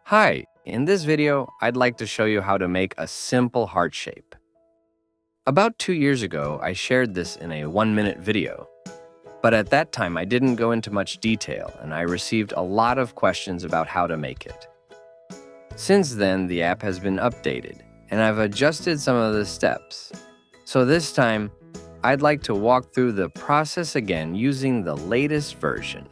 Hi, in this video, I'd like to show you how to make a simple heart shape. About 2 years ago, I shared this in a 1-minute video, but at that time I didn't go into much detail and I received a lot of questions about how to make it. Since then, the app has been updated and I've adjusted some of the steps. So this time, I'd like to walk through the process again using the latest version.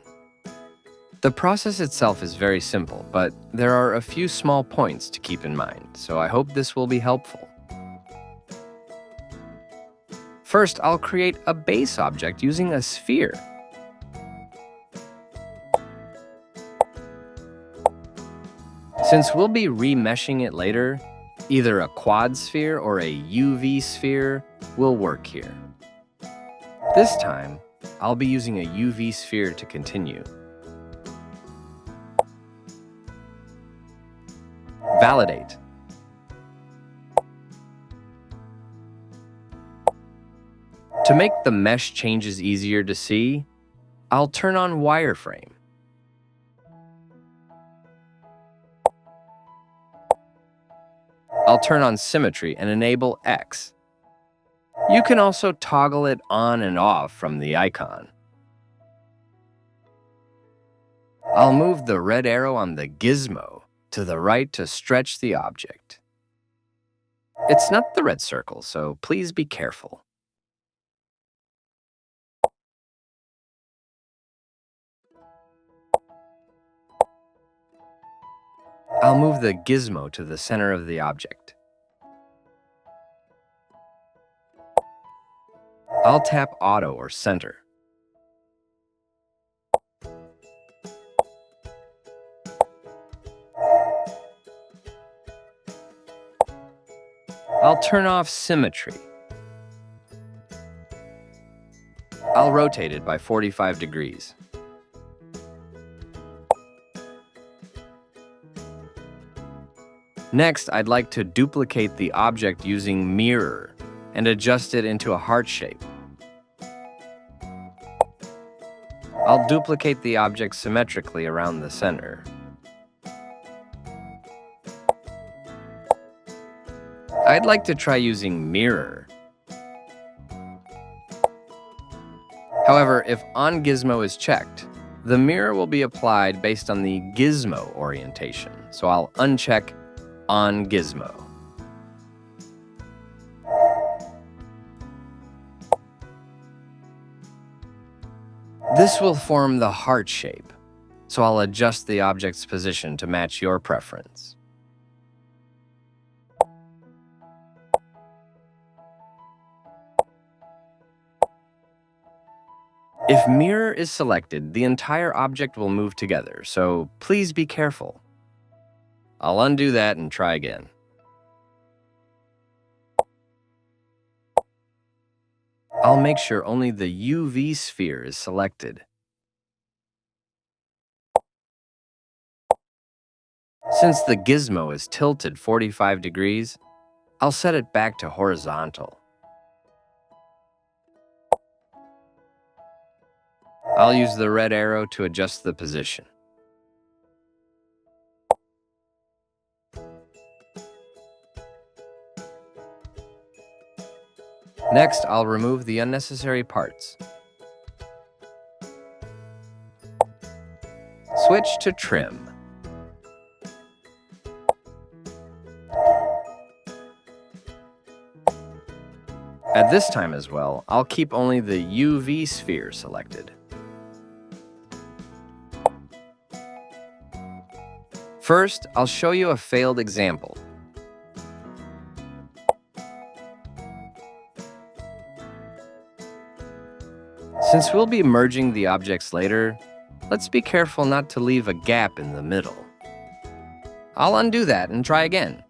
The process itself is very simple, but there are a few small points to keep in mind, so I hope this will be helpful. First, I'll create a base object using a sphere. Since we'll be remeshing it later, either a quad sphere or a UV sphere will work here. This time, I'll be using a UV sphere to continue. Validate. To make the mesh changes easier to see, I'll turn on wireframe. I'll turn on symmetry and enable X. You can also toggle it on and off from the icon. I'll move the red arrow on the gizmo to the right to stretch the object. It's not the red circle, so please be careful. I'll move the gizmo to the center of the object. I'll tap Auto or Center. I'll turn off symmetry. I'll rotate it by 45 degrees. Next, I'd like to duplicate the object using Mirror and adjust it into a heart shape. I'll duplicate the object symmetrically around the center. I'd like to try using Mirror. However, if On Gizmo is checked, the mirror will be applied based on the gizmo orientation, so I'll uncheck On Gizmo. This will form the heart shape, so I'll adjust the object's position to match your preference. If Mirror is selected, the entire object will move together, so please be careful. I'll undo that and try again. I'll make sure only the UV sphere is selected. Since the gizmo is tilted 45 degrees, I'll set it back to horizontal. I'll use the red arrow to adjust the position. Next, I'll remove the unnecessary parts. Switch to Trim. At this time as well, I'll keep only the UV sphere selected. First, I'll show you a failed example. Since we'll be merging the objects later, let's be careful not to leave a gap in the middle. I'll undo that and try again.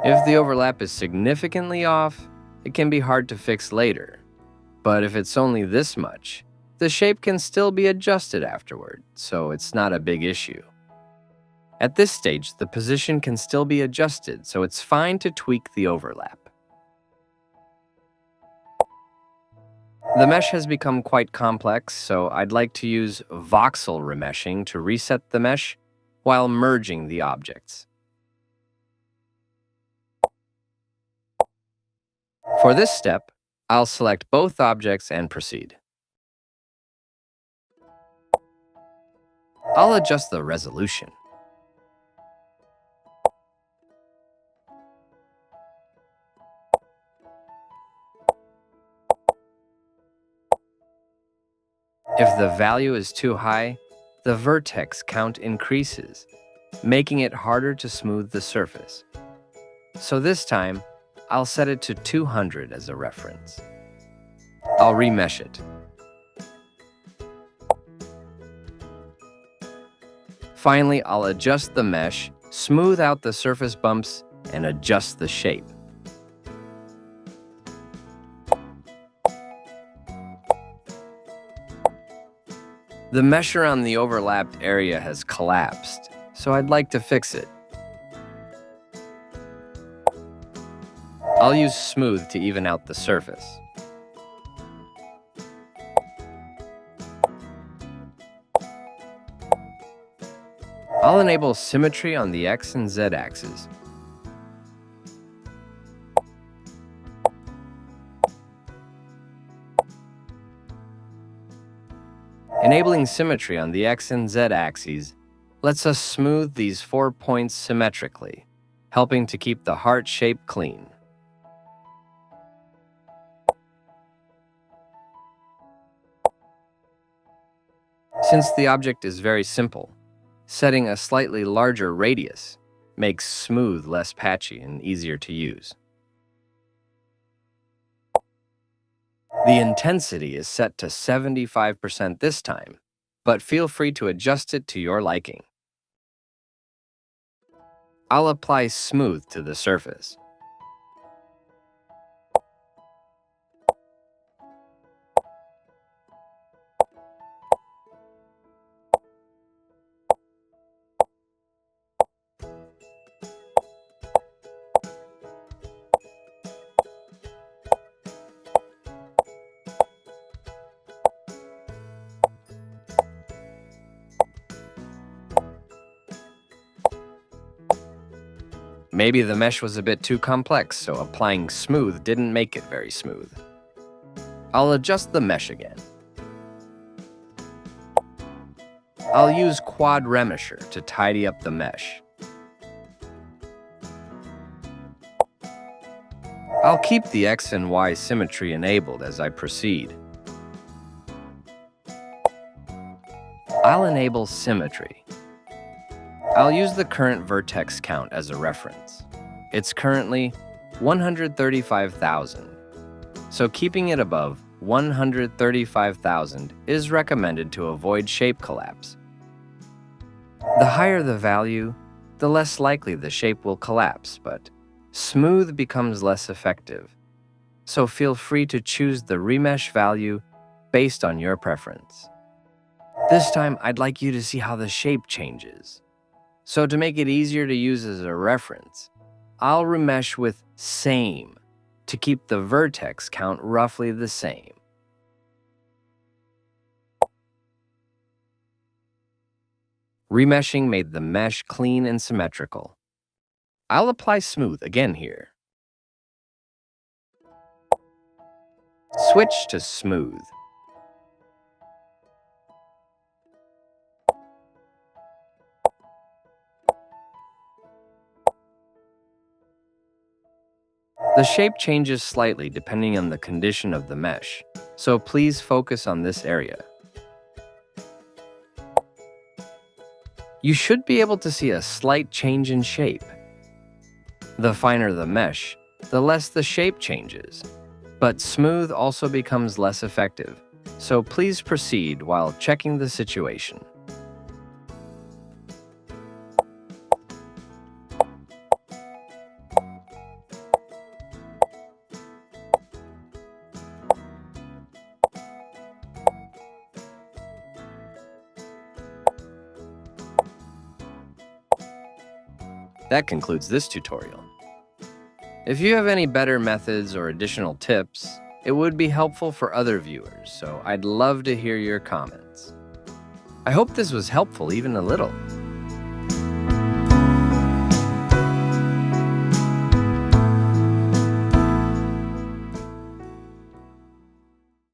If the overlap is significantly off, it can be hard to fix later. But if it's only this much, the shape can still be adjusted afterward, so it's not a big issue. At this stage, the position can still be adjusted, so it's fine to tweak the overlap. The mesh has become quite complex, so I'd like to use voxel remeshing to reset the mesh while merging the objects. For this step, I'll select both objects and proceed. I'll adjust the resolution. If the value is too high, the vertex count increases, making it harder to smooth the surface. So this time, I'll set it to 200 as a reference. I'll remesh it. Finally, I'll adjust the mesh, smooth out the surface bumps, and adjust the shape. The mesh around the overlapped area has collapsed, so I'd like to fix it. I'll use smooth to even out the surface. I'll enable symmetry on the X and Z axes. Enabling symmetry on the X and Z axes lets us smooth these 4 points symmetrically, helping to keep the heart shape clean. Since the object is very simple, setting a slightly larger radius makes smooth less patchy and easier to use. The intensity is set to 75% this time, but feel free to adjust it to your liking. I'll apply smooth to the surface. Maybe the mesh was a bit too complex, so applying smooth didn't make it very smooth. I'll adjust the mesh again. I'll use quad remesher to tidy up the mesh. I'll keep the X and Y symmetry enabled as I proceed. I'll enable symmetry. I'll use the current vertex count as a reference. It's currently 135,000, so keeping it above 135,000 is recommended to avoid shape collapse. The higher the value, the less likely the shape will collapse, but smooth becomes less effective. So feel free to choose the remesh value based on your preference. This time, I'd like you to see how the shape changes. So to make it easier to use as a reference, I'll remesh with same to keep the vertex count roughly the same. Remeshing made the mesh clean and symmetrical. I'll apply smooth again here. Switch to smooth. The shape changes slightly depending on the condition of the mesh, so please focus on this area. You should be able to see a slight change in shape. The finer the mesh, the less the shape changes, but smooth also becomes less effective, so please proceed while checking the situation. That concludes this tutorial. If you have any better methods or additional tips, it would be helpful for other viewers, so I'd love to hear your comments. I hope this was helpful even a little.